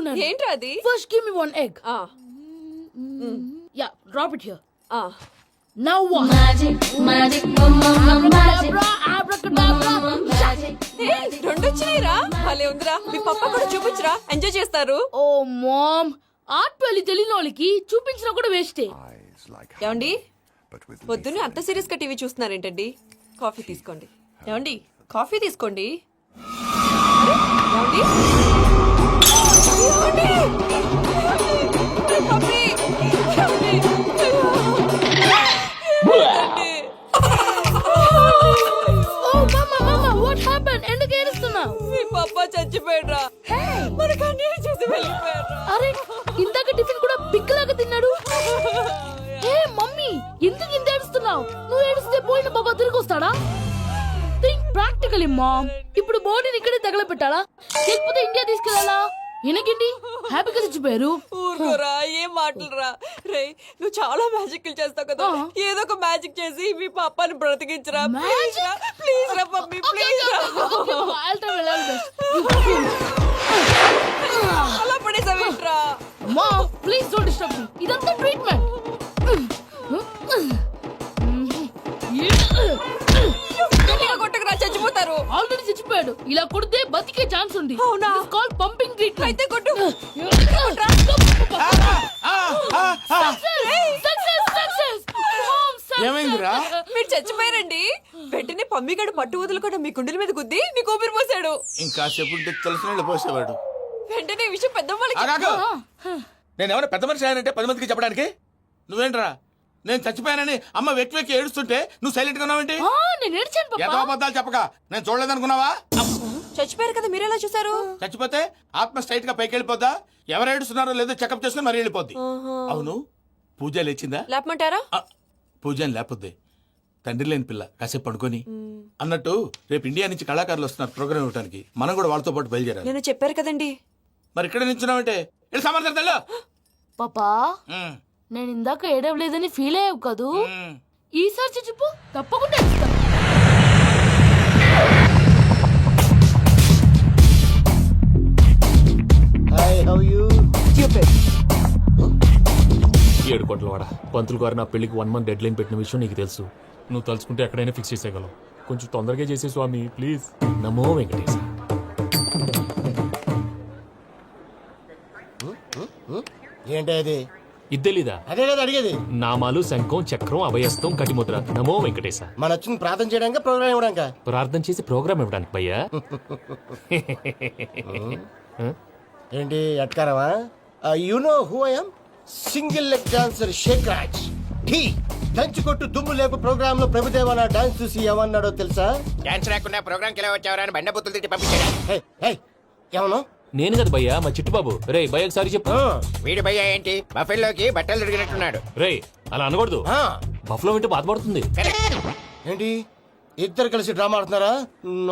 నేను. ఏంట్రా అది? First give me one egg. Yeah drop it here. Now what? Magic, magic, రెండు వచ్చినాయిరా. భలే ఉందిరా. మీ పప్ప కూడా చూపించరా, ఎంజాయ్ చేస్తారు. ఓ మామ్, ఆర్ట్ పెళ్లి తెలియని వాళ్ళకి చూపించినా కూడా వేస్టే. ఏమండి, పొద్దున్నే అంత సీరియస్ గా టీవీ చూస్తున్నారేంటండి? కాఫీ తీసుకోండి. ఏమండి, కాఫీ తీసుకోండి. అరే, ఏమండి? ఏమండి? పప్పీ! ఏమండి? ఏమండి? ఓ మమ్మా మమ్మా, వాట్ హ్యాపెండ్? ఎందుకు ఏడుస్తున్నావు? మీ పప్ప చచ్చిపోయాడ్రా. మనకు అన్యాయం చేసి వెళ్ళిపోయాడ్రా. అరే, ఇందాక టిఫిన్ కూడా పిక్కలాగా తిన్నాడు. హే మమ్మీ, ఎందుకు ఇంత ఏడుస్తున్నావు? నువ్వు ఏడిస్తే పోయిన బాబా తిరిగి వస్తాడా? Think practically mom. ఇప్పుడు బాడీని ఇక్కడే తగలబెట్టాలా, లేకపోతే ఇండియా తీసుకెళ్ళాలా? ఎనకండి హ్యాపీగా చచ్చిపోయారు. ఊరుకోరా, ఏం మాటలురా. రే, నువ్వు చాలా మ్యాజిక్లు చేస్తావు కదా, ఏదో ఒక మ్యాజిక్ చేసి మీ పాపాని బ్రతికించరా. ప్లీజ్ రా, ప్లీజ్ రా మమ్మీ, ప్లీజ్ రా. అలా పడేసావేంట్రా? Mom please don't disturb me. ఇదంతా ట్రీట్మెంట్. కొట్టకరా, చచ్చిపోతారు. ఆల్రెడీ చచ్చిపోయాడు. ఇలా కొడితే బతికే ఛాన్స్ ఉంది. అవునా? Call pumping treatment. అయితే కొట్టు. ఏమైందిరా? మీరు చచ్చిపోయారండి. వెంటనే పమ్మిగాడు పట్టు వదులుకుండా మీ గుండెల మీద గుద్ది మీకు ఊపిరి పోసాడు. ఇంకా చెప్పుంటే తెలిసిన పోసేవాడు. వెంటనే ఈ విషయం పెద్దవాళ్ళకి ఆగాగు. నేను ఎవరైనా పెద్ద మనిషి అయ్యానంటే 10 మందికి చెప్పడానికి? నువ్వేంట్రా, నేను చచ్చిపోయానని అమ్మ వెక్కి వెక్కి ఏడుస్తుంటే నువ్వు సైలెంట్ గా ఉన్నావేంటి? నేను ఏడ్చాను పాపా. ఎంతో అబద్ధాలు చెప్పక నేను చూడలేదనుకున్నావా? చచ్చిపోయారు కదా, మీరెలా చూసారు? చచ్చిపోతే ఆత్మ స్ట్రైట్ గా పైకి వెళ్ళిపోద్దా? ఎవరు ఏడుస్తున్నారో లేదో చెకప్ చేసుకుని మరీ వెళ్ళిపోద్ది. అవును, పూజ లేచిందా? లేపమంటారా? పూజ లేకపోద్ది. తండ్రి లేని పిల్ల కాసేపు పడుకొని. అన్నట్టు రేపు ఇండియా నుంచి కళాకారులు వస్తున్నారు ప్రోగ్రామ్ ఇవ్వడానికి. మనం కూడా వాళ్ళతో పాటు బయలుదేరాలి. నేను చెప్పారు కదండి. మరి ఇక్కడ నిల్చున్నావంటే వెళ్ళి సమర్థతల్లో. పాపా, నేను ఇందాక ఏడవలేదని ఫీల్ అయ్యావు కదూ? ఈసారి చచ్చిపో, తప్పకుండా ఇస్తా. ఏడు కోట్ల వాడ పంతులు గారు నా పెళ్లికి 1 month డెడ్ లైన్ పెట్టిన విషయం నీకు తెలుసు. నువ్వు తలుచుకుంటే ఎక్కడైనా ఫిక్స్ చేసేయగలవు. కొంచెం తొందరగా చేసే స్వామి ప్లీజ్. నమో వెంకటేశ. ఏంటి అది? ఇద్దెలీదా? అదే కదా అడిగేది. నామాలు, శంఖం, చక్రం, అభయస్తం, కటిముద్ర. నమో వెంకటేశ. మన వచ్చింది ప్రార్థన చేయడానికి, ప్రోగ్రామ్ ఇవ్వడానిక? ప్రార్థన చేసి ప్రోగ్రామ్ ఇవ్వడానికి భయ్యా. ఏంటి ఎట్కారమా? You know who I am? Single leg dancer Sheikh Raj. Dhee దంచి కొట్టు దుమ్ము లేపు ప్రోగ్రామ్ లో ప్రభుదేవ నా డాన్స్ చూసి ఏమన్నాడో తెలుసా? డాన్స్ రాకుండా ప్రోగ్రామ్ కి ఎలా వచ్చావరా అని బండ బుద్ధులు తిట్టి పంపించాడు. ఏమను? నేను కదా భయ్యా, మా చిట్టుబాబు. రే భయ్య ఒకసారి చెప్పు. వీడి భయ్య ఏంటి బఫెల్లోకి బట్టలు తిరిగినట్టున్నాడు. రే అలా అనకూడదు. బఫ్లో వింటే బాధపడుతుంది. ఏంటి ఇద్దరు కలిసి డ్రామా ఆడుతున్నారా?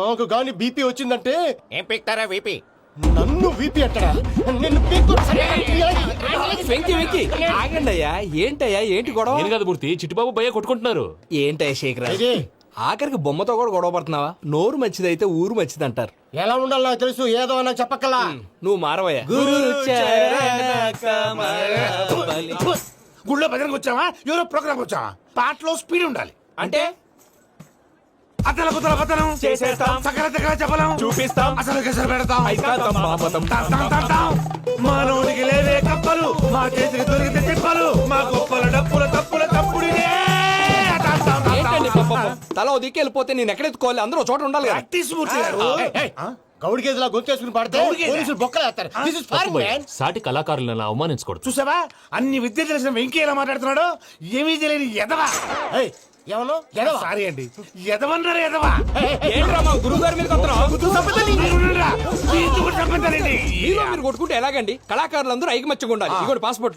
నాకు గాని బీపీ వచ్చిందంటే ఏం పీక్తారా వీపీ? నన్ను వీపీ అట్టడా? నిన్ను వెంకి వెంకి ఆగండి అయ్యా. ఏంటయ్యా, ఏంటి గొడవ? నేను కదా మూర్తి, చిట్టుబాబు భయ్య కొట్టుకుంటున్నారు. ఏంటయ్యా శేఖరా, ఆఖరికి బొమ్మతో కూడా గొడవ పడుతున్నావా? నోరు మంచిదైతే ఊరు మంచిది అంటారు. ఎలా ఉండాలి నాకు తెలుసు, ఏదో నాకు చెప్పక్కలా. నువ్వు మారవయ్యా. గుళ్ళో భజనకు వచ్చావా, ఎవరో ప్రోగ్రామ్ వచ్చావా? పాటలో స్పీడ్ ఉండాలి. అంటే అతల కుతల పతనం చేసేస్తాం, సకల దగ్గర చెప్పలేం, చూపిస్తాం, అసలు గసలు పెడతాం. అయితాం. మానవుడికి లేవే కప్పలు, మా చేతికి దొరికితే తిప్పలు, మా గొప్పల డప్పుల తప్పుల తప్పుడినే. ఏంటండి తల ఓ దిక్కు వెళ్ళిపోతే నేను ఎక్కడెత్తుకోవాలి? అందరూ చోట ఉండాలి కదా. ప్రాక్టీస్ మూర్తి గారు. గౌడి గేదెలా గొంతేసుకుని పడితే పోలీసులు బొక్కలేస్తారు. This is foreign, man. సాటి కళాకారులను అలా అవమానించకూడదు. చూసావా, అన్ని విద్య తెలిసిన వెంకీ ఎలా మాట్లాడుతున్నాడు? ఏమీ తెలియని ఎదవా. ఏమను ఎదవా? సారీ అండి, ఎదవన్నారు ఎదవా. ఏంట్రా మా గురువు గారి మీద మీరు కొట్టుకుంటే ఎలాగండి? కళాకారులందరూ ఐకమత్యంగా ఉండాలి. ఇదిగోండి పాస్పోర్ట్.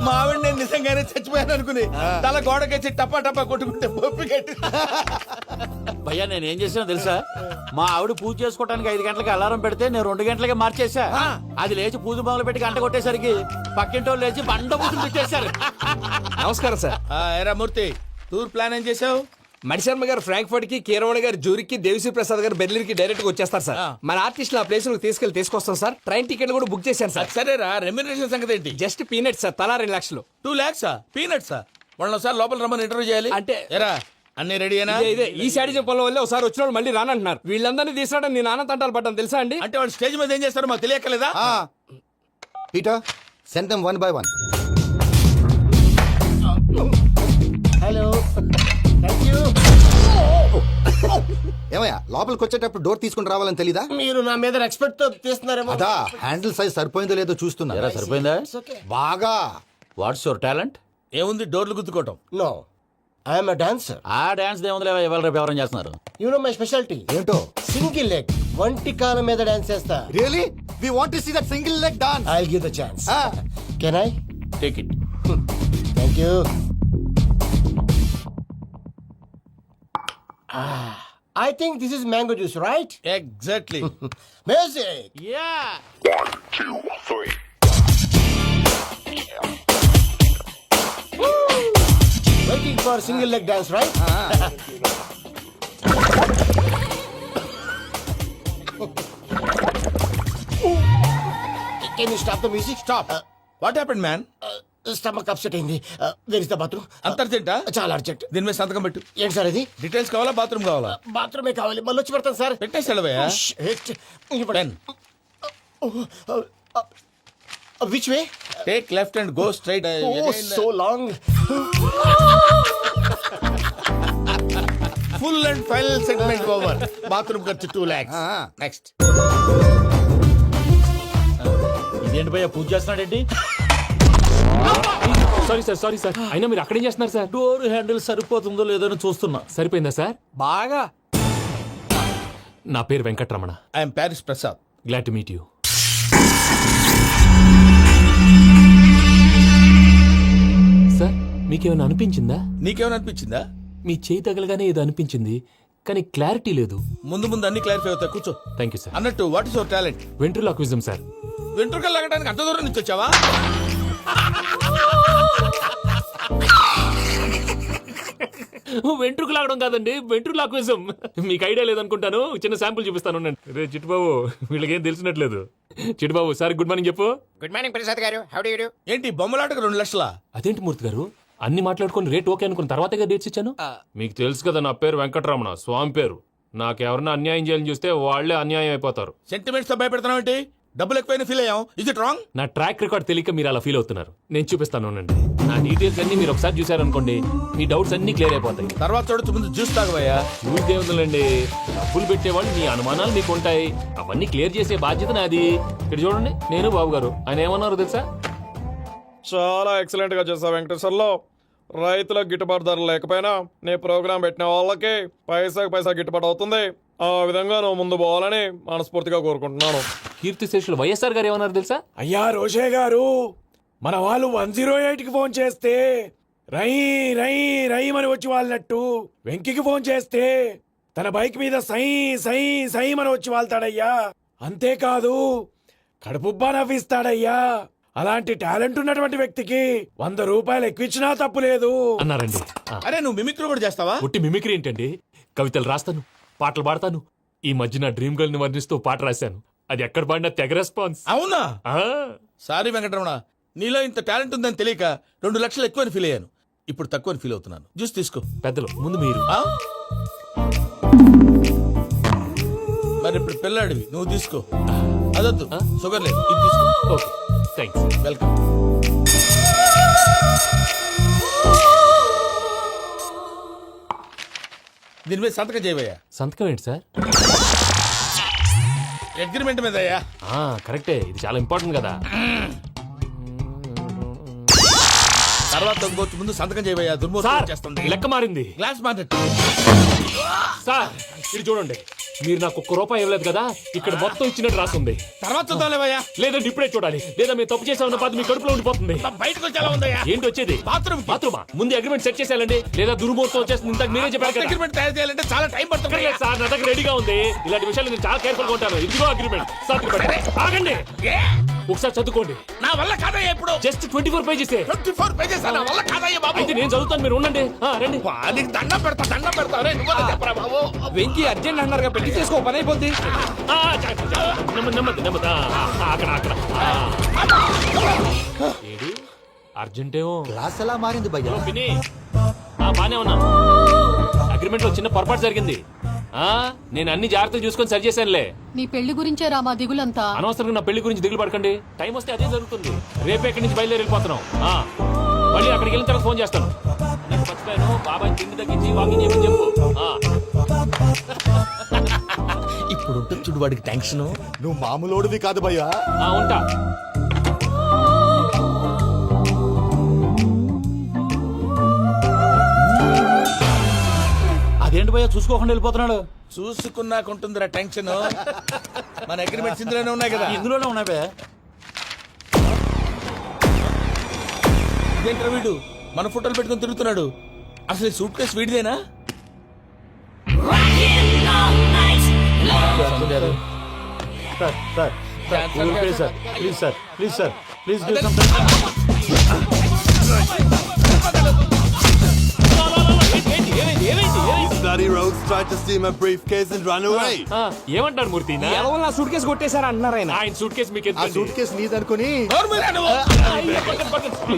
మావిడ నేను నిజంగానే చచ్చిపోయాను అనుకుని తల గోడకొచ్చి టపా టపా కొట్టుకుంటే బొప్పి కట్టి. భయ్యా నేనేం చేసినా తెలుసా? మా ఆవిడ పూజ చేసుకోవడానికి 5 గంటలకి అలారం పెడితే నేను 2 గంటలకి మార్చేసా. అది లేచి పూజ మొదలు పెట్టి గంట కొట్టేసరికి పక్కింటి వాళ్ళు లేచి బండ పూజలు పెట్టేశారు. నమస్కారం సార్. ఏరా మూర్తి, టూర్ ప్లాన్ ఏం చేసావు? మణిశర్మ గారు ఫ్రాంక్ఫర్ట్ కి, కీరవాణి గారు జూరికి, దేవిశ్రీ ప్రసాద్ గారు బెర్లిన్ కి డైరెక్ట్ గా వచ్చేస్తారు సార్. మన ఆర్టిస్ట్ ఆ ప్లేస్ తీసుకొస్తాం సార్. ట్రైన్ టికెట్ కూడా బుక్ చేశాను సార్. సరేరా రెమ్యూనరేషన్ సంగతి ఏంటి? జస్ట్ పీనట్ సార్, తలా 2 లక్షలు. 2 lakhs పీనట్సా? వాళ్ళని ఒకసారి లోపల రమ్మని ఇంటర్వ్యూ చేయాలి. అంటే- ఎరా అన్ని రెడీయేనా? ఇదే ఈ శాడీ చెప్పడం వల్లే ఒకసారి వచ్చిన వాళ్ళు మళ్ళీ రానంటున్నారు. వీళ్ళందరినీ తీసుకురావడం నేను ఆనంద తంటాలు పడ్డాను తెలుసా అండి. అంటే వాళ్ళు స్టేజ్ మీద ఏం చేస్తారో మాకు తెలియక్కలేదా? Peter send them 1 by 1. Hello thank you. ఏమయ్యా లోపలికి వచ్చేటప్పుడు డోర్ తీసుకుని రావాలని తెలీదా? మీరు నా మీద ఎక్స్పెక్ట్ తో తీస్తున్నారేమో. అదా హ్యాండిల్ సైజ్ సరిపోయిందో లేదో చూస్తున్నా. ఎరా సరిపోయిందా? బాగా. What's your talent? ఏముంది డోర్లు గుద్దుకోవటం. No I'm a dancer. ఆ డాన్స్ దేవుందిలే, ఇవాళ రేపు ఎవరైనా చేస్తున్నారు. యు నో మై స్పెషాలిటీ ఏంటో? సింగిల్ లెగ్, వంటి కాలం మీద డాన్స్ చేస్తా. Really we want to see that single leg dance. I will give the chance. Can I? Take it. Thank you. I think this is mango juice, right? Exactly. Music. Ya. Waiting for single leg dance, right? Can you stop the music? Stop. What happened man? Stomach upset అయింది. Where is the bathroom? అంత అర్జెంటా? చాలా urgent. దీని మీద సంతకం పెట్టు. ఏంటి sir ఇది? డీటెయిల్స్ కావాలా బాత్రూమ్ కావాలా? బాత్రూమే కావాలి, మళ్ళీ వచ్చి పెడతాను సార్. పెట్టేసి వెళ్ళవయ్యా. Pen. Which way? Take left and go straight. Oh, so long. Full and final segment over. Bathroom ఖర్చు 2 lakhs. నెక్స్ట్. ఇదేంటి భయ్యా పూజ చేస్తున్నాడేంటి? సారీ సార్ అయినా మీరు అక్కడేం చేస్తున్నారు సార్? డోర్ హ్యాండిల్ సరిపోతుందో లేదో అని చూస్తున్నా. సరిపోయిందా సార్? బాగా. నా పేరు Venkataramana. I'm Paris Prasad. Glad to meet you. Sir మీకేమైనా అనిపించిందా? నీకేమైనా అనిపించిందా? మీ చేయి తగలగానే ఏదో అనిపించింది, కానీ క్లారిటీ లేదు. ముందు ముందు అన్ని క్లారిఫై అవుతాయి. కూర్చో. Thank you sir. అన్నట్టు what is your talent? Ventriloquism sir. వెంట్రుకలు లాగడానికి అంత దూరం నుంచి వచ్చావా? వెంట్రుకు లాగడం కాదండి, వెంట్రులాక్విజం. మీకు ఐడియా లేదనుకుంటాను, చిన్న శాంపుల్ చూపిస్తాను. రే చిట్టుబాబు, వీళ్ళకేం తెలిసినట్లేదు. చిట్టుబాబు సార్ గుడ్ మార్నింగ్ చెప్పు. Good morning Prasad garu, how do you do? ఏంటి బొమ్మలాటకు 2 లక్షలా? అదేంటి మూర్తి గారు, అన్ని మాట్లాడుకుని రేట్ ఓకే అనుకున్న తర్వాతగా డేట్స్ ఇచ్చాను. మీకు తెలుసు కదా నా పేరు వెంకటరమణ, స్వామి పేరు. నాకెవరన్నా అన్యాయం చేయాలని చూస్తే వాళ్లే అన్యాయం అయిపోతారు. సెంటిమెంట్స్ తో భయపెడుతున్నావు ఏంటి? డబ్బులు ఎక్కువైనా ఫీల్ అయ్యాం. Is it wrong? నా ట్రాక్ రికార్డ్ తెలియక మీరు అలా ఫీల్ అవుతున్నారు. నేను చూపిస్తాను ఉండండి. నా డీటెయిల్స్ అన్ని మీరు ఒకసారి చూసారనుకోండి, మీ డౌట్స్ అన్ని క్లియర్ అయిపోతాయి. తర్వాత చూడొచ్చు, ముందు జ్యూస్ తాగవయ్యా. చూస్తే ఉందండి, డబ్బులు పెట్టేవాళ్ళు మీ అనుమానాలు మీకు ఉంటాయి, అవన్నీ క్లియర్ చేసే బాధ్యత నాది. ఇక్కడ చూడండి, నేను బాబు గారు. ఆయన ఏమన్నారు తెలుసా? చాలా ఎక్సలెంట్ గా చేసావు వెంకటేశ్వర్లో. రైతులకు గిట్టుబాటు ధర లేకపోయినా నీ ప్రోగ్రాం పెట్టిన వాళ్ళకి పైసాకి పైసా గిట్టుబాటు అవుతుంది. ఆ విధంగా నువ్వు ముందు పోవాలని మనస్ఫూర్తిగా కోరుకుంటున్నాను. కీర్తి శేషులు వైఎస్ఆర్ గారు ఏమన్నారు తెలుసా? అయ్యా రోషే గారు, మన వాళ్ళు 108కి ఫోన్ చేస్తే రై రై రై అని వచ్చి వాళ్ళనట్టు, వెంకికి ఫోన్ చేస్తే తన బైక్ మీద సై సై సై అని వచ్చి వాళ్తాడయ్యా. అంతేకాదు కడుపుబ్బా నవ్విస్తాడయ్యా. అలాంటి టాలెంట్ ఉన్నటువంటి వ్యక్తికి 100 రూపాయలు ఎక్కువిచ్చినా తప్పు లేదు అన్నారండి. అరే నువ్వు మిమిక్రీ కూడా చేస్తావా? పుట్టి మిమిక్రీ ఏంటండి? కవితలు రాస్తాను, పాటలు పాడతాను. ఈ మధ్య నా డ్రీమ్ గర్ల్ ని వర్ణిస్తూ పాట రాశాను. అది ఎక్కడ పాడినా తెగ రెస్పాన్స్. అవునా? ఆ, సారీ వెంకటరమణ, నీలో ఇంత టాలెంట్ ఉందని తెలియక 2 లక్షలు ఎక్కువని ఫీల్ అయ్యాను. ఇప్పుడు తక్కువని ఫీల్ అవుతున్నాను. జ్యూస్ తీసుకో. పెద్దలు ముందు మీరు. ఆ? మరి ఇప్పుడు పిల్లాడివి, నువ్వు తీసుకో. అదొద్దు, షుగర్ లేదు, ఇది తీసుకో. Okay thanks. వెల్కమ్. దీని మీద సంతకం చేయవయ్యా. సంతకం ఏంటి సార్? అగ్రిమెంట్ మీద అయ్యా. కరెక్టే, ఇది చాలా ఇంపార్టెంట్ కదా. తర్వాత ఇంకొచ్చి ముందు సంతకం చేయవయ్యా. సార్ దుర్మోహం చేస్తుంది. లెక్క మారింది. Glass market. సార్ ఇది చూడండి, మీరు నాకు 1 రూపాయి ఇవ్వలేదు కదా, ఇక్కడ మొత్తం ఇచ్చినట్టు రాస్తుంది. తర్వాత చూద్దాంలేవయ్యా. లేదంటే ఇప్పుడే చూడాలి, లేదా మీరు తప్పు చేసామన్న బాధ మీ కడుపులో ఉండిపోతుంది. బయటకు వచ్చి ఎలా ఉందయ్యా? ఏంటి వచ్చేది? బాత్రూమా? ముందు అగ్రిమెంట్ సెట్ చేసేయాలండి, లేదా దుర్మూర్తం వచ్చేస్తుంది. ఇంతకు మీరే చెప్పారు కదా. అగ్రిమెంట్ తయారు చేయాలంటే చాలా టైం పడుతుంది. అక్కర్లేదు సార్, నా దగ్గర రెడీగా ఉంది. ఇలాంటి విషయాలు నేను చాలా కేర్ఫుల్ గా ఉంటాను. ఇదిగో అగ్రిమెంట్. ఆగండి. ఒకసారి చదువుకోండి. నా వల్ల కాదయ్యా ఇప్పుడు. Just 24 pages. 24 pages నా వల్ల కాదయ్యా బాబు. అయితే నేను చదువుతాను, మీరు ఉండండి. రండి. నీకు దండం పెడతా రే నువ్వు చెప్పరా బాబు. వెంకీ అర్జెంట్ అన్నారుగా, పెళ్లి చేసుకో, పని అయిపోద్ది. నెమ్మది నెమ్మది. అక్కడ ఏడి అర్జెంటేమో. క్లాస్ ఎలా మారింది భయ్యా? పిన్ని బానే ఉన్నాను. అగ్రిమెంట్ లో చిన్న పొరపాటు జరిగింది. నేను అన్ని జాగ్రత్తలు చూసుకొని సరి చేశానులే. నీ పెళ్లి గురించే రా మా దిగులంతా. అనవసరంగా నా పెళ్లి గురించి దిగులు పడకండి. టైం వస్తే అదే జరుగుతుంది. రేపే ఇక్కడి నుంచి బయలుదేరి వెళ్ళిపోతున్నాం. మళ్ళీ అక్కడికి వెళ్ళిన తర్వాత ఫోన్ చేస్తాను. నేను మర్చిపోయాను, బాబాయ్ తిండి తగ్గించి వాకింగ్ చేయమని చెప్పు. ఇప్పుడు ఉంటుంది చూడు వాడికి టెన్షన్. నువ్వు మామూలోడివి కాదు భయ్యా. ఉంటా. అదేంటి భయ్యా చూసుకోకుండా వెళ్ళిపోతున్నాడు? చూసుకున్నాకుంటుందిరా టెన్షన్. మన అగ్రిమెంట్స్ ఇందులోనే ఉన్నాయి కదా. ఇందులోనే ఉన్నాయి భయ్యా. ఇదేంట్రా వీడు మన ఫోటోలు పెట్టుకుని తిరుగుతున్నాడు. అసలు సూట్ కేసు వీడిదేనా? Please sir, please sir, please do something. Bloody rogues tried to steal my briefcase and run away. ఏమంటాడు మూర్తి? ఎవరు నా సూట్ కేసు కొట్టేశారా అన్నారు ఆయన. ఆయన సూట్ కేసు మీకు ఆ సూట్ కేసు నీదనుకుని.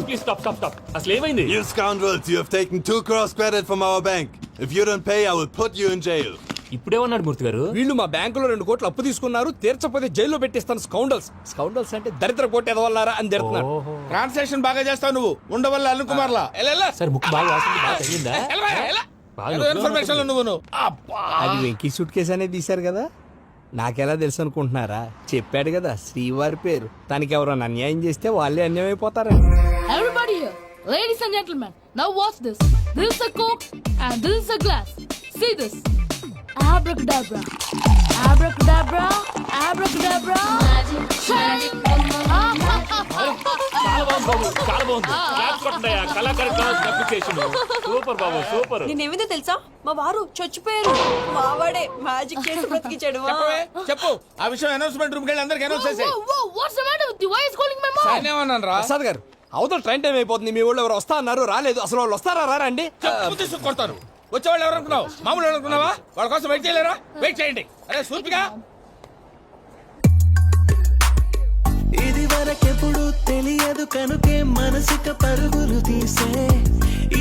Please stop. అసలు ఏమైంది? You scoundrels, you have taken 2 crores credit from our bank. If you don't pay, I will put you in jail. ఇప్పుడేమన్నాడు మూర్తి గారు? వీళ్ళు మా బ్యాంకులో 2 కోట్లు అప్పు తీసుకున్నారు, తీర్చపోతే జైల్లో పెట్టిస్తాను. స్కౌండల్స్ అంటే దరిద్ర కోట ఎదవల్లారా అని తిడుతున్నాడు. ట్రాన్సాక్షన్ బాగా చేస్తావు నువ్వు. ఉండవల్ల అరుణ్ కుమార్ లా సార్ ముక్కు బాగా వాసింది, బాగా తగిలిందా? ఇన్ఫర్మేషన్ నువ్వు. అది వెంకీ సూట్ కేసు అనేది తీశారు కదా, నాకెలా తెలుసు అనుకుంటున్నారా? చెప్పాడు కదా శ్రీవారి పేరు. తనకి ఎవరైనా అన్యాయం చేస్తే వాళ్ళే అన్యాయం అయిపోతారని. Everybody here, ladies and gentlemen, now watch this. This is a Coke and this is a glass. See this. Abracadabra. Abracadabra. Abracadabra. Magic bum bum చాలా బాగుంది బాబు, చాలా బాగుంది. క్లాప్స్ కొట్టండి. కళాకారు అప్లికేషన్ సూపర్ బాబు, సూపర్. నేనేమిందో తెలుసా, మా వారు చచ్చిపోయారు, మావాడే మ్యాజిక్ చేసి బ్రతికించాడు. చెప్పు ఆ విషయం. అనౌన్స్మెంట్ రూమ్ కెళ్ళి అందరికి అనౌన్స్ చేసేయ్. Whoa, what's the matter with you? Why is calling my mom? నేనేమన్నాను రా? ప్రసాద్ గారు, అవతల ట్రైన్ టైం అయిపోతుంది. మీ ఊళ్ళో ఎవరు వస్తా అన్నారు, రాలేదు. అసలు వాళ్ళు వస్తారా రారా అండి? చెప్పు తీసుకు కొడతారు. వచ్చేవాళ్ళు ఎవరు అనుకున్నావు? మామూలు అనుకున్నావా? వాళ్ళ కోసం వెయిట్ చేయలేరా? వెయిట్ చేయండి. అరే సూర్పిగా, ఇది వరకెప్పుడు తెలియదు కనుకే మనసుక పరుగులు తీసే,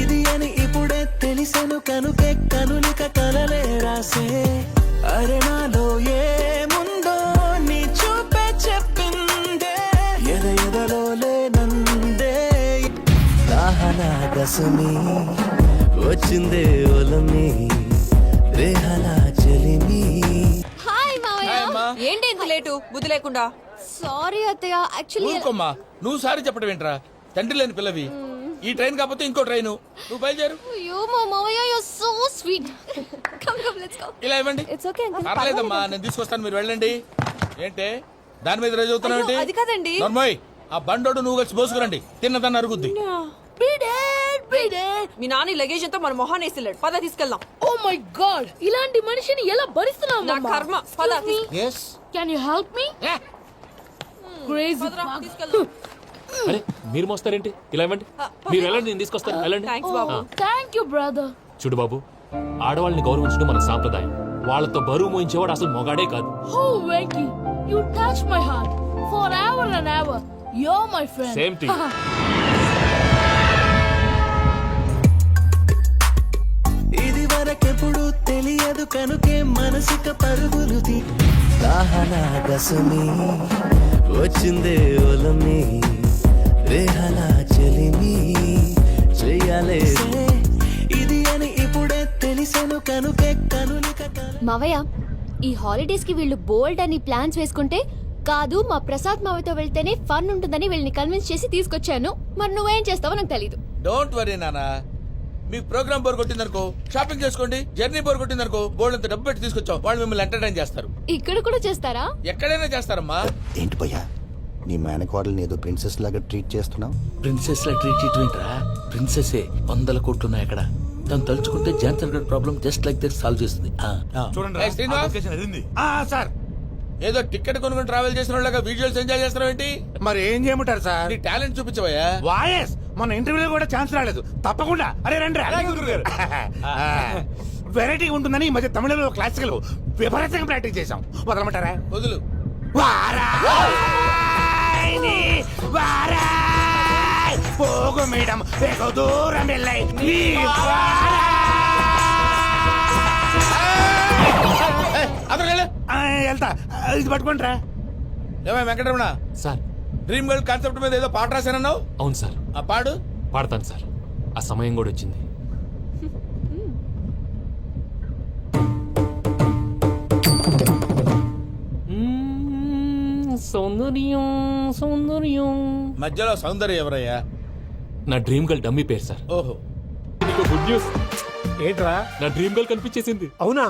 ఇది అని ఇప్పుడే తెలిసెను కనుకే కనులిక కలలే రాసే. అరే నాలో ఏముందో నీ చూపే చెప్పిందే, ఎదలో లేనందే దాహనా గసమి వచ్చిందే ఒలమి రేహనా చెలిమి. హాయ్ మావయ్య. ఏంటి ఇంత లేటు? బుద్ధి లేకుండా. సారీ అత్తయ్య, యాక్చువల్లీ ఊరుకోమ్మా. నువ్వు సారి చెప్పడం ఏంట్రా? తండ్రి లేని పిల్లవి. ఈ ట్రైన్ కాకపోతే ఇంకో ట్రైన్. నువ్వు బయలుదేరు. అయ్యో మా మావయ్య, you are so sweet. Come let's go. ఇలా ఇవ్వండి. It's okay uncle. పర్లేదమ్మా, నేను తీసుకొస్తాను, మీరు వెళ్ళండి. ఏంటే దాని మీద రోజు అవుతున్నావు? అయ్యో, అది కాదండి. నర్మోయ్, ఆ బండోడు నువ్వు కలిసి పోసుకురండి. తిన్నదాన్ని అరుగుద్ది. మీ నాని లగేజ్ అంతా మన మొహాన్ వేసిల్లాడు. పద తీసుకెళ్దాం. Oh my God! ఇలాంటి మనిషిని ఎలా భరిస్తున్నావు? నా కర్మ. పద Yes. Can you help me? Crazy. తీసుకెళ్దాం. అరే మీరు మోస్తారేంటి? ఇలా ఇవ్వండి. మీరు వెళ్ళండి, నేను తీసుకొస్తాను. వెళ్ళండి. Thanks Babu. Thank you, brother. చూడు బాబు, ఆడవాళ్ళని గౌరవించడం మన సాంప్రదాయం. వాళ్ళతో బరువు మోయించేవాడు అసలు మొగాడే కాదు. Oh, Venky, you touch my heart forever and ever. You're my friend. Same to you. ఇది వరకెప్పుడు తెలియదు కనుకే మనసుక పరుగులు తీ, దాహనా గసమి వచ్చిందే ఒలమి రేహనా చెలిమి చెయ్యాలే, ఇది అని ఇప్పుడే తెలిసెను కనుకే కనులిక. మావయ్య, ఈ హాలిడేస్ కి వీళ్ళు బోల్డ్ అని ప్లాన్స్ వేసుకుంటే కాదు మా ప్రసాద్ మావయ్యతో వెళ్తేనే ఫన్ ఉంటుందని వీళ్ళని కన్విన్స్ చేసి తీసుకొచ్చాను. మరి నువ్వేం చేస్తావో నాకు తెలీదు. డోంట్ వరీ నానా. మీ ప్రోగ్రామ్ బోర్ కొట్టిందనుకో, షాపింగ్ చేసుకోండి. జర్నీ బోర్ కొట్టిందనుకో, బోర్డు అంత డబ్బు పెట్టి తీసుకొచ్చాం. వాళ్ళు మిమ్మల్ని ఎంటర్టైన్ చేస్తారు. ఇక్కడ కూడా చేస్తారా? ఎక్కడైనా చేస్తారమ్మా. ఏంటి భయ్యా, నీ మేనకోడల్ని ఏదో ప్రిన్సెస్ లాగా ట్రీట్ చేస్తున్నావు? ప్రిన్సెస్ లా ట్రీట్ చేయటమేంట్రా? ప్రిన్సెసే 100 కోట్లు ఉన్నాయి అక్కడ. తను తలుచుకుంటే జాన్సన్ గడ్ problem just like this solve చేస్తుంది. చూడండి సార్, ఏదో టికెట్ కొనుక్కొని ట్రావెల్ చేసిన వాళ్ళగా వీడియోస్ ఎంజాయ్ చేస్తున్నావు ఏంటి? మరి ఏం చేయమంటారు సార్? నీ టాలెంట్ చూపించవయ్యా. వాయస్ మన ఇంటర్వ్యూలో కూడా ఛాన్స్ రాలేదు. తప్పకుండా అరే రండి వెరైటీ ఉంటుందని ఈ మధ్య తమిళంలో క్లాసికల్ విపరీతంగా ప్రాక్టీస్ చేసాం. వదలమంటారా? వదులు. వారాయని వారాయ్ పోగు మేడం వెగు దూరం వెళ్ళై నీ వెళ్తా. ఇది పట్టుకుంటారా? ఏమై Venkataramana, sir dream girl concept మీద ఏదో పాట రాశానన్నావు. అవును సార్, ఆ పాడు. పాడతాను సార్. ఆ సమయం కూడా వచ్చింది. సౌందర్యం సౌందర్యం. మధ్యలో సౌందర్య ఎవరయ్యా? నా డ్రీమ్ గర్ల్ డమ్మీ పేరు సార్. ఓహో, నీకు గుడ్ న్యూస్. ఏంట్రా? నా డ్రీమ్ గర్ల్ కనిపించేసింది. అవునా?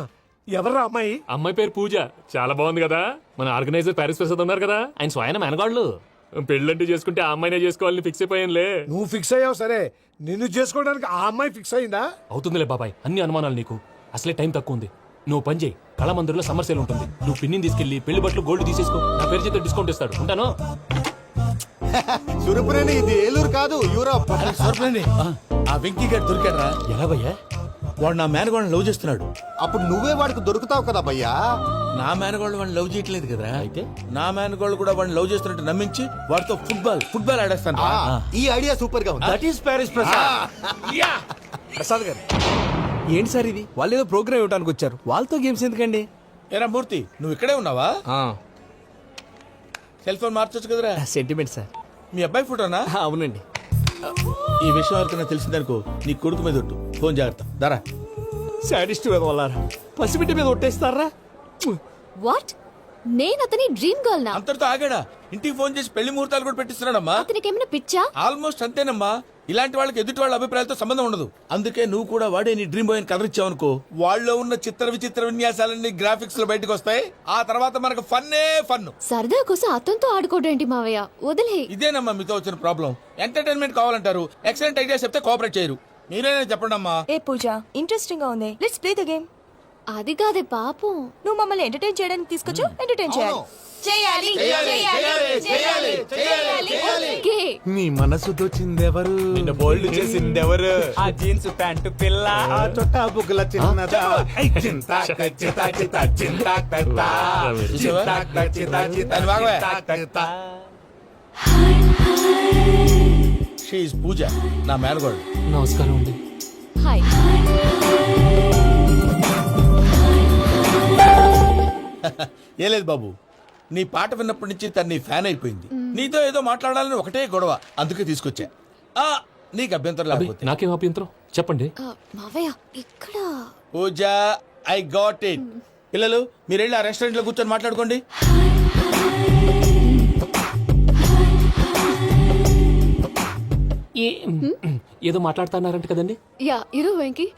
ఎవర్రా అమ్మాయి? అమ్మాయి పేరు పూజ. చాలా బాగుంది కదా. మన ఆర్గనైజర్ ప్యారిస్ ప్రసాద్ ఉన్నారు కదా, ఆయన స్వయం మెనగాళ్ళు. పెళ్ళంటూ చేసుకుంటే ఆ అమ్మాయినే చేసుకోవాలని ఫిక్స్ అయిపోయానులే. నువ్వు ఫిక్స్ అయ్యావు సరే, నిన్ను చేసుకోవడానికి ఆ అమ్మాయి ఫిక్స్ అయిందా? అవుతుందిలే బాబాయ్, అన్ని అనుమానాలు నీకు. అసలే టైం తక్కువ ఉంది. నువ్వు పని చేయి, కళామందిర్లో సమ్మర్ సేల్ ఉంటుంది. నువ్వు పిన్నిని తీసుకెళ్లి పెళ్లి బట్టలు గోల్డ్ తీసేసుకో. నా పేరు చేత డిస్కౌంట్ ఇస్తాడు. ఉంటాను. సురపురేని ఇది ఏలూరు కాదు, యూరోప్. సర్ప్లేండి. ఆ వెంకీ గారు దొరికాడరా? ఎలా భయ్యా? వాడు నా మేనగోళ్ళని లవ్ చేస్తున్నాడు. అప్పుడు నువ్వే వాడికి దొరుకుతావు కదా భయ్యా. నా మేనగోళ్ళు వాడిని లవ్ చేయట్లేదు కదరా. అయితే నా మేనగోళ్ళు కూడా వాడిని లవ్ చేస్తున్నట్టు నమ్మించి వాడితో ఫుట్బాల్ ఆడేస్తాను. ఈ ఐడియా సూపర్ గా ఉంది. That is Paris Prasad. Prasad గారు ఏంటి సార్ ఇది? వాళ్ళు ఏదో ప్రోగ్రామ్ ఇవ్వడానికి వచ్చారు, వాళ్ళతో గేమ్స్ ఎందుకండి? ఏరా మూర్తి, నువ్వు ఇక్కడే ఉన్నావా? సెల్ ఫోన్ మార్చొచ్చు కదరా. Sentiment sir. మీ అబ్బాయి ఫోటోనా? అవునండి. ఈ విషయం ఎవరికైనా తెలిసిందనుకో నీ కొడుకు మీద ఒట్టు. ఫోన్ జాగ్రత్త. దారా. సాడిస్ట్ మీద వాళ్ళారా? పసిబిడ్డ మీద ఒట్టేస్తారా? వాట్? నేను అతని డ్రీమ్ గర్ల్ నా? అంతటితో ఆగాడా? ఇంటికి ఫోన్ చేసి పెళ్లి ముహూర్తాలు కూడా పెట్టిస్తున్నాడమ్మా. అతనికి ఏమైనా పిచ్చా? ఆల్మోస్ట్ అంతేనమ్మా. ఇలాంటి వాళ్ళకి ఎదుటి వాళ్ళ అభిప్రాయాలతో సంబంధం ఉండదు. అందుకే నువ్వు కూడా వాడే నీ డ్రీమ్ బాయ్ కలర్ ఇచ్చావనుకో, వాళ్ళలో ఉన్న చిత్ర విచిత్ర విన్యాసాలన్నీ గ్రాఫిక్స్ లో బయటకు వస్తాయి. ఆ తర్వాత మనకు ఫన్నే ఫన్. సరదా కోసం అతనితో ఆడుకోడేంటి మావయ్య? వదిలే. ఇదేనమ్మా మీతో వచ్చిన ప్రాబ్లం. ఎంటర్టైన్మెంట్ కావాలంటారు, ఎక్సలెంట్ ఐడియా చెప్తే కోఆపరేట్ చేయరు. మీరేనా చెప్పండి అమ్మా. ఏ పూజ, ఇంట్రెస్టింగ్ గా ఉంది. Let's play the game. అది కాదే పాపం. నువ్వు మమ్మల్ని ఎంటర్టైన్ చేయడానికి తీసుకొచ్చు, ఎంటర్టైన్ చేయాలి. గే. నీ మనసు దోచిందెవరు? నిన్న బోల్డ్ చేసిందెవరు? ఆ జీన్స్ ప్యాంటు పిల్ల, ఆ చొట్టా బుగ్గల చిన్నదా. షీ ఈజ్ పూజ, నా మేనగోడు. నమస్కారం అండి. హాయ్. ఏ లేదు బాబు, నీ పాట విన్నప్పటి నుంచి తను నీ ఫ్యాన్ అయిపోయింది. నీతో ఏదో మాట్లాడాలని ఒకటే గొడవ, అందుకే తీసుకొచ్చా. నీకు అభ్యంతరం అబ్బే, లేకపోతే. నాకేం అభ్యంతరం చెప్పండి. మావయ్య ఇక్కడ. పూజ, ఐ గాట్ ఇట్. పిల్లలు మీరు వెళ్ళి ఆ రెస్టారెంట్ లో కూర్చొని మాట్లాడుకోండి. ఏదో మాట్లాడుతున్నారంట కదండి. Yeah, Venky,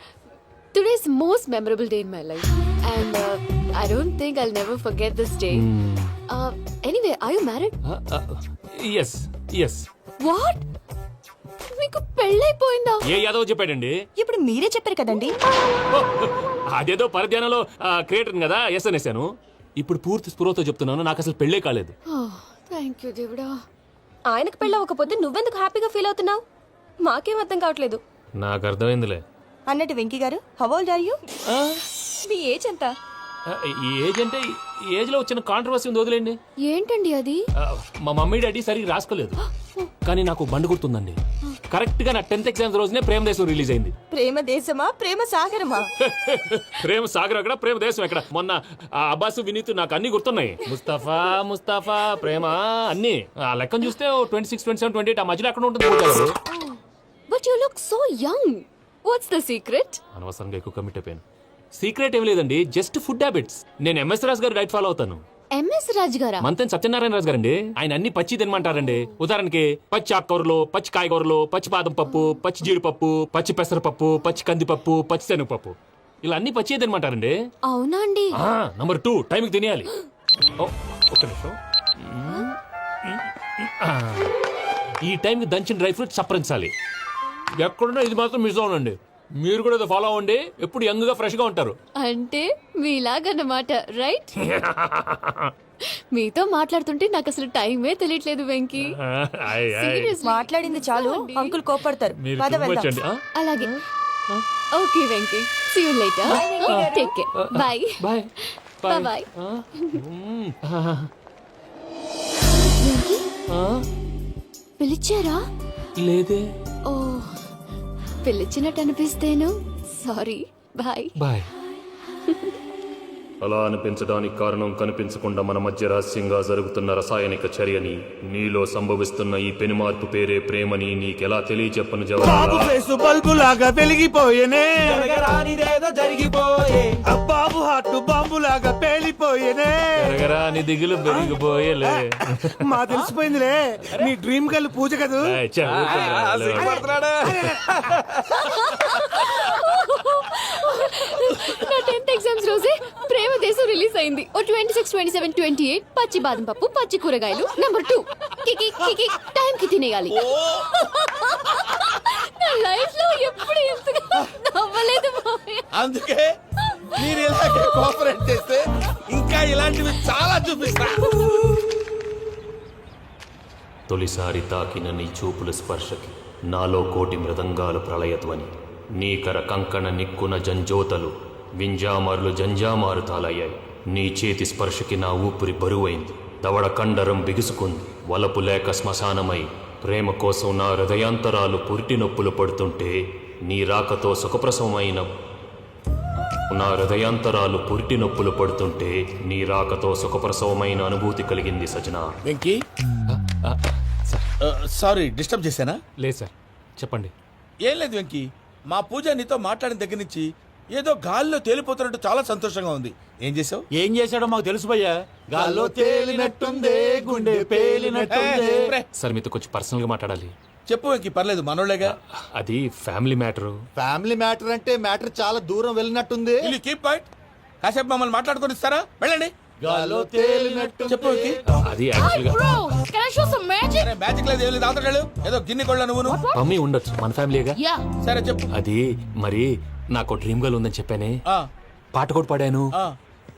today's most memorable day in my life, and I don't think I'll never forget this day. Anyway, are you married? Yes yes. What? మీకు పెళ్ళైపోయిందా? ఏ యాదవ్ చెప్పాడండి? ఇప్పుడు మీరే చెప్పారు కదండి. అదేదో పరధ్యానంలో క్రియేటర్ కదా ఎస్ అనేసాను. ఇప్పుడు పూర్తి స్పృహతో చెప్తున్నాను, నాకు అసలు పెళ్ళే కాలేదు. థ్యాంక్ యూ దేవుడా. ఆయనకు పెళ్ళవకపోతే నువ్వెందుకు హ్యాపీగా ఫీల్ అవుతున్నావు? మాకేం అర్థం కావట్లేదు. నాకు అర్థమైందిలే. అన్నట్టు వెంకీ గారు, హౌ ఓల్డ్ ఆర్ యు? మీ ఏజ్ ఎంత? ఈ ఏజ్ అంటే ఏజ్ లో వచ్చిన కాంట్రవర్సీ ఉంది, వదిలేండి. ఏంటండి అది? మా మమ్మీ డాడీ సరిగ్గా రాసుకోలేదు, కానీ నాకు బండి గుర్తుందండి. కరెక్ట్ గా నా 10th ఎగ్జామ్స్ రోజునే ప్రేమ దేశం రిలీజ్ అయింది. ప్రేమ దేశమా, ప్రేమ సాగరమా? ప్రేమ సాగర్ ఎక్కడ, ప్రేమ దేశం ఎక్కడ? మొన్న అబ్బాసు వినీత్ నాకు అన్ని గుర్తున్నాయి. ముస్తఫా ప్రేమ అన్ని. ఆ లెక్కను చూస్తే 26, 27, 28 ఆ మధ్యలో ఎక్కడ ఉంటుంది. But you look so young. What's the secret? అనవసరంగా ఎక్కువ కమిట్ అయిపోయాను. సీక్రెట్ ఏం లేదండి, జస్ట్ ఫుడ్ హ్యాబిట్స్. నేను ఎంఎస్ రాజు గారు డైట్ ఫాలో అవుతాను. ఎంఎస్ రాజు గారా? మంతెన్ సత్యనారాయణ రాజు గారండి. ఆయన అన్ని పచ్చి తినమంటారండి. ఉదాహరణకి పచ్చి ఆకుకూరలు, పచ్చి కాయగూరలు, పచ్చి బాదం పప్పు, పచ్చి జీడిపప్పు, పచ్చి పెసరపప్పు, పచ్చి కందిపప్పు, పచ్చి శనగపప్పు, ఇలా అన్ని పచ్చి తినమంటారండి. అవునా అండి? నంబర్ 2, టైంకి తినేయాలి. ఒక్క నిమిషం. ఈ టైంకి దంచిన డ్రై ఫ్రూట్స్ సప్పరించాలి. ఎక్కడున్నా ఇది మాత్రం మిస్ అవునండి. మీరు కూడా ఫాలో అవ్వండి, ఎప్పుడు యంగ్ గా ఫ్రెష్ గా ఉంటారు. అంటే మీలాగన్నమాట, రైట్? మీతో మాట్లాడుతుంటే నాకు అసలు టైమే తెలియట్లేదు వెంకీ Seriously. మాట్లాడింది చాలు అంకుల్ కోపడతారు మీరు పద too much వెళ్దాం. అండి. అలాగే okay Venky see you later take care bye bye bye పిలిచారా లేదే ఓ పిలిచినట్టు అనిపిస్తేను సారీ బాయ్ బాయ్ అలా అనిపించడానికి కారణం కనిపించకుండా మన మధ్య రహస్యంగా జరుగుతున్న రసాయనిక చర్యని నీలో సంభవిస్తున్న ఈ పెనుమార్పు పేరే ప్రేమని నీకెలా తెలియచెప్పను జవాబు బల్బు లాగా వెలిగిపోయేనే జరిగిపోయే బాబు హార్ట్ బాంబు లాగా పేలిపోయేనే ఎరగరా నీ దిగులు పెరిగిపోయేలే మా తెలిసిపోయిందిలే నీ డ్రీమ్ గర్ల్ పూజ కదూ ఏయ్, చ్చ, ఊరుకోరా. నా 10th ఎగ్జామ్స్ రోజే ప్రేమ దేశం రిలీజ్ అయింది ఓ 26 27 28 పచ్చి బాదం పప్పు పచ్చి కూరగాయలు నంబర్ 2 కికి కికి టైం కి తినేయాలి నా లైఫ్ లో ఎప్పుడు ఇంతగా నవ్వలేదు మామయ్య. అందుకే మీరు ఇలాగే కోఆపరేట్ చేస్తే ఇంకా ఇలాంటివి చాలా చూపిస్తా. తొలిసారి తాకిన నీ చూపుల స్పర్శకి నాలో కోటి మృదంగాలు ప్రళయధ్వని నీకర కంకణ నిక్కున జంజోతలు వింజామారులు జంజామారు తాలయ్యాయి నీ చేతి స్పర్శకి నా ఊపిరి బరువైంది దవడ కండరం బిగుసుకుంది వలపు లేక శ్మశానమై ప్రేమ కోసం నా హృదయాంతరాలు పురిటి నొప్పులు పడుతుంటే నీ రాకతో సుఖప్రసవమైన నా హృదయాంతరాలు పురిటి నొప్పులు పడుతుంటే నీ రాకతో సుఖప్రసవమైన అనుభూతి కలిగింది సజనా. వెంకీ సారీ డిస్టర్బ్ చేశానా? లేదు సార్ చెప్పండి. ఏం లేదు వెంకీ, మా పూజ నీతో మాట్లాడిన దగ్గర నుంచి ఏదో గాల్లో తేలిపోతున్నట్టు చాలా సంతోషంగా ఉంది. ఏం చేసావు? ఏం చేశాడో మాకు తెలుసు భయ్యా. గాల్లో తేలినట్టుందే గుండె పేలినట్టుందే. సార్ మీతో కొంచెం పర్సనల్గా మాట్లాడాలి. చెప్పు వెంకీ, పర్లేదు మనోళ్ళేగా. అది ఫ్యామిలీ మ్యాటరు. ఫ్యామిలీ మ్యాటర్ అంటే మ్యాటర్ చాలా దూరం వెళ్ళినట్టుంది. Will keep point. కాసేపు మమ్మల్ని మాట్లాడుకొని ఇస్తారా? వెళ్ళండి. గాల్లో తేలినట్టు చెప్పు వెంకీ. అది యాక్చువల్గా Bro, can I show some magic? సరే మ్యాజిక్ లేదు ఏం లేదు, ఆతడాలు ఏదో గిన్నె కొళ్ళ నువ్వును. మమ్మీ ఉండొచ్చు మన ఫ్యామిలీగా. Yeah. సరే చెప్పు. అది మరి నాకు డ్రీమ్ గర్ల్ ఉందని చెప్పానే, ఆ, పాట కూడా పాడాను. ఆ.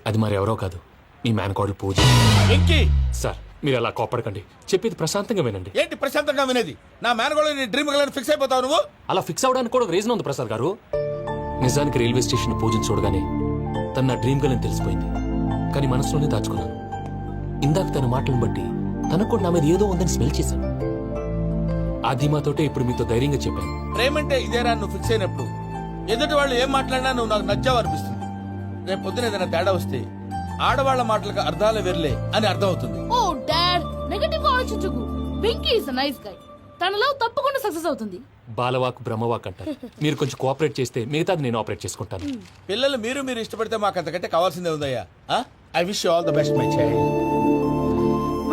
అది మరి ఎవరో కాదు, మీ మేనకోడలు పూజ. వెంకీ సార్ మీరు అలా కోపడకండి, చెప్పేది ప్రశాంతంగా వినండి. ఏంటి ప్రశాంతంగా వినేది? నా మేనగోళ్ళు నీ డ్రీమ్ గర్ల్ ఫిక్స్ అయిపోతావు నువ్వు. అలా ఫిక్స్ అవడానికి కూడా ఒక రీజన్ ఉంది ప్రసాద్ గారు. నిజానికి రైల్వే స్టేషన్ పూజను చూడగానే తన నా డ్రీమ్ గర్ల్ అని తెలిసిపోయింది, కానీ మనసులోనే దాచుకున్నాను. ఇందాక తన మాటలను బట్టి తనకు కూడా నా మీద ఏదో ఉందని స్మెల్ చేశాను. ఆ ధీమాతోటే ఇప్పుడు మీతో ధైర్యంగా చెప్పాను. ప్రేమంటే ఇదేరా నువ్వు ఫిక్స్ అయినప్పుడు ఎదుటి వాళ్ళు ఏం మాట్లాడినా నువ్వు నాకు నచ్చావు అనిపిస్తుంది. రేపు పొద్దున ఏదైనా తేడా వస్తే ఆడవాళ్ల మాటలకు అర్థాలు వెర్లే అని అర్థం అవుతుంది. Oh, Dad, నెగటివ్ గా ఆలోచించకు. Venky is nice guy. తన లవ్ తప్పకుండా సక్సెస్ అవుతుంది. బాలవాక్ బ్రహ్మవాక్ అంటారు. మీరు కొంచెం కోఆపరేట్ చేస్తే మిగతాది నేను ఆపరేట్ చేసుకుంటాను. పిల్లలు మీరు ఇష్టపడితే మాకు అంతకంటే కావాల్సిందే ఉందయ్యా. I wish all the best my child.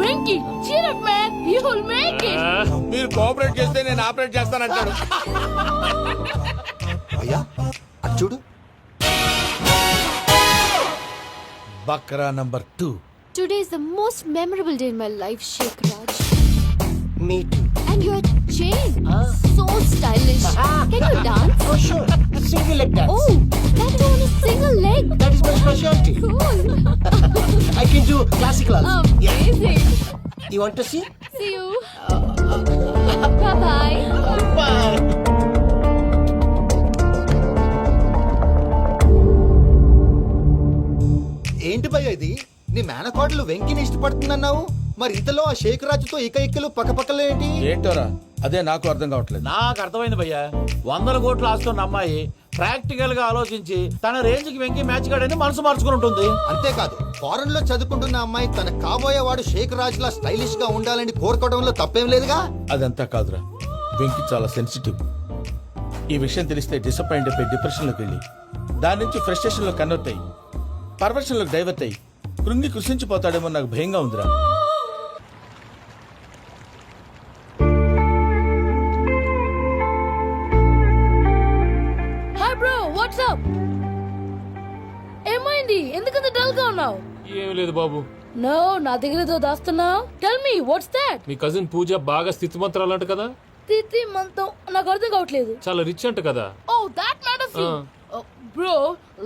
Venky, cheer up man, you will make it. మీరు కోఆపరేట్ చేస్తే నేను ఆపరేట్ చేస్తానంటాడు. అయ్యా అటు చూడు. Bakra number 2. Today is the most memorable day in my life, Sheikh Raj. Me too. And your chain, so stylish. Can you dance? Oh sure. Single leg dance. Oh, that too on a single leg. That is my specialty. Cool. I can do classical also. Amazing. You want to see? See you. Bye-bye. Bye. ఏంటి భయ్య ఇది? నీ మేనకోడలు వెంకిని ఇష్టపడుతుందన్నావు, మరి ఇంతలో ఆ షేక్ రాజుతో ఇకలు పక్కపక్కలు ఏంటి? ఏంటోరా అదే నాకు అర్థం కావట్లేదు. నాకు అర్థమైంది భయ్యా. 100 కోట్లు ఆస్తున్న అమ్మాయి ప్రాక్టికల్ గా ఆలోచించి తన రేంజ్ కి వెంకి మ్యాచ్ కాడని మనసు మార్చుకుని ఉంటుంది. అంతేకాదు ఫారెన్ లో చదువుకుంటున్న అమ్మాయి తన కాబోయేవాడు షేక్ రాజ్ లా స్టైలిష్ గా ఉండాలని కోరుకోవడంలో తప్పేం లేదుగా. అదంతా కాదురా, వెంకి చాలా సెన్సిటివ్. ఈ విషయం తెలిస్తే డిసప్పాయింట్ అయిపోయి డిప్రెషన్లోకి వెళ్ళి దాని నుంచి ఫ్రస్ట్రేషన్ లో కన్వర్ట్ అయ్యి పర్వర్షన్లోకి డైవర్ట్ అయ్యి కృంగి కృషించిపోతాడేమో నాకు భయంగా ఉందిరా. Hi bro, what's up? ఏమైంది? ఎందుకంత డల్ గా ఉన్నావు? ఏం లేదు బాబు. నో, నా దగ్గర ఏదో దాస్తున్నావు. Tell me what's that? మీ కజిన్ పూజ బాగా స్థితిమంతరాలు అంట కదా. తిత్తి మంతం నాకు అర్థం కావట్లేదు. చాలా రిచ్ అంట కదా. Oh, that matters you. Bro,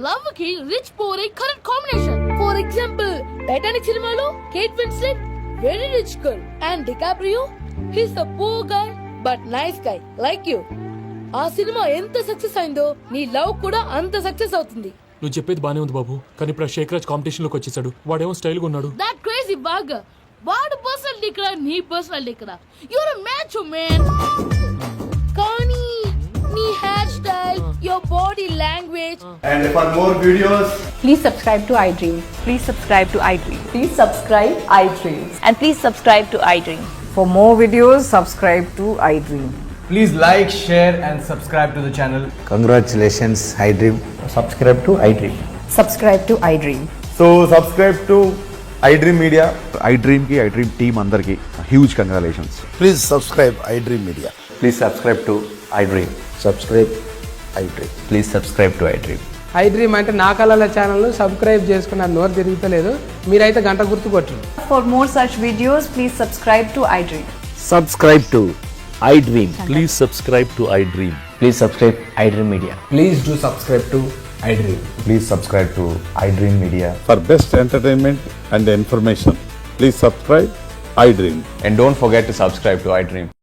love కి rich poor correct combination. For example Titanic సినిమాలో Kate Winslet very rich girl and DiCaprio he's the poor guy but nice guy like you. ఆ సినిమా ఎంత సక్సెస్ అయిందో నీ love కూడా అంత success అవుతుంది. నువ్వు చెప్పేది బానే ఉంది బాబు, కానీ ఇప్పుడు ఆ శేఖరాజ్ కాంపిటీషన్ లోకి వచ్చేసాడు. వాడేమో స్టైల్ గా ఉన్నాడు. That crazy bag. వాడు పర్సనాలిటీ ఇక్కడ, నీ పర్సనాలిటీ ఇక్కడ. You're a match man. కానీ నీ hair style, your body language. And for more videos, Please subscribe to iDream. Please subscribe to iDream. Please subscribe iDream. And please subscribe to iDream. For more videos, subscribe to iDream. Please like, share and subscribe to the channel. congratulations, iDream. Subscribe to iDream. Subscribe to iDream. So subscribe to iDream Media. iDream ki iDream team andarki huge congratulations. Please subscribe iDream Media. Please subscribe to iDream. Subscribe iDream. Please subscribe to iDream. iDream అంటే నా కళల channel subscribe చేసుకున్న నోరు తిరుగుతలేదు. మీరైతే గంట గుర్తు కొట్టండి. For more such videos, please subscribe to iDream. Subscribe to iDream. Please subscribe to iDream. Please subscribe iDream Media. Please do subscribe to iDream. Please subscribe to iDream Media. For best entertainment and information, please subscribe iDream. And don't forget to subscribe to iDream.